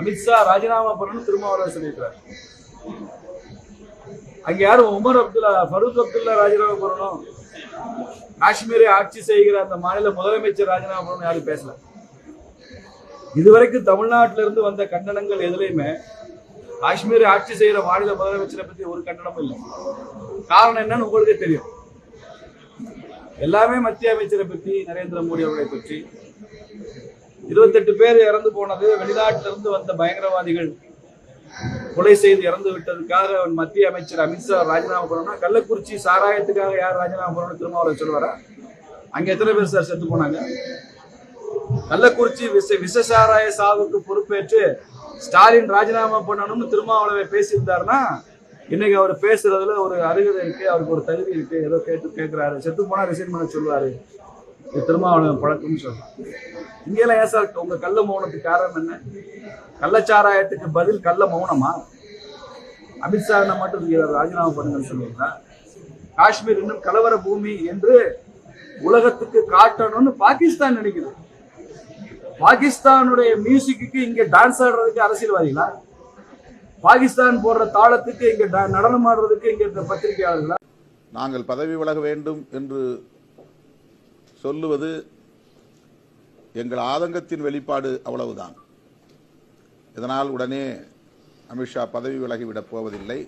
அமித்ஷா ராஜினாமா பண்ணணும் திருமாவளவன் சொல்லியிருக்கிறார். அங்க யாரும் உமர் அப்துல்லா ஃபரூக் அப்துல்லா ராஜினாமா பண்ணணும், காஷ்மீரை ஆட்சி செய்கிற அந்த மாநில முதலமைச்சர் ராஜினாமா பண்ணணும் யாரும் பேசல. இதுவரைக்கும் தமிழ்நாட்டில இருந்து வந்த கண்டனங்கள் எதுலையுமே காஷ்மீரை ஆட்சி செய்கிற மாநில முதலமைச்சரை பத்தி ஒரு கண்டனமும் இல்லை. காரணம் என்னன்னு உங்களுக்கே தெரியும். எல்லாமே மத்திய அமைச்சரை பற்றி, நரேந்திர மோடி அவர்களை பற்றி. 28 பேர் இறந்து போனது வெளிநாட்டிலிருந்து வந்த பயங்கரவாதிகள் கொலை செய்து இறந்து விட்டதுக்காக மத்திய அமைச்சர் அமித்ஷா ராஜினாமா பண்ணணும்னா, கள்ளக்குறிச்சி சாராயத்துக்காக யார் ராஜினாமா பண்ணணும்னு திருமாவளவன் சொல்லுவாரா? அங்க எத்தனை பேர் சார் செத்து போனாங்க? கள்ளக்குறிச்சி விஷ சாராய சாவுக்கு பொறுப்பேற்று ஸ்டாலின் ராஜினாமா பண்ணணும்னு திருமாவளவன் பேசியிருந்தாருன்னா, இன்னைக்கு அவர் பேசுறதுல ஒரு அருகதை இருக்கு, அவருக்கு ஒரு தகுதி இருக்கு. ஏதோ கேட்கிறாரு, செத்து போனா ரிசைன் பண்ண சொல்லுவாரு, திருமாவளவன் பழக்கம்னு சொல்லலாம். இங்கெல்லாம் ஏன் சார் உங்க கள்ள மௌனத்துக்கு காரணம் என்ன? கள்ளச்சாராயத்துக்கு பதில் கள்ள மௌனமா? அமித்ஷா மட்டும் ராஜினாமா பண்ணுங்கன்னு சொல்லுவீங்களா? காஷ்மீர் இன்னும் கலவர பூமி என்று உலகத்துக்கு காட்டணும்னு பாகிஸ்தான் நினைக்குது. பாகிஸ்தானுடைய மியூசிக்கு இங்க டான்ஸ் ஆடுறதுக்கு அரசியல்வாதிகளா? பாகிஸ்தான் போடுற தாளத்துக்கு இங்க நடனம் ஆடுறதுக்கு இங்க பத்திரிகையாளர்களா? நாங்கள் பதவி விலக வேண்டும் என்று சொல்லுவது எங்கள் ஆதங்கத்தின் வெளிப்பாடு, அவ்வளவுதான். இதனால் உடனே அமித்ஷா பதவி விலகிவிடப் போவதில்லை,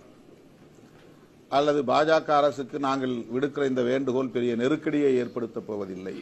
அல்லது பாஜக அரசுக்கு நாங்கள் விடுக்கிற இந்த வேண்டுகோள் பெரிய நெருக்கடியை ஏற்படுத்தப் போவதில்லை.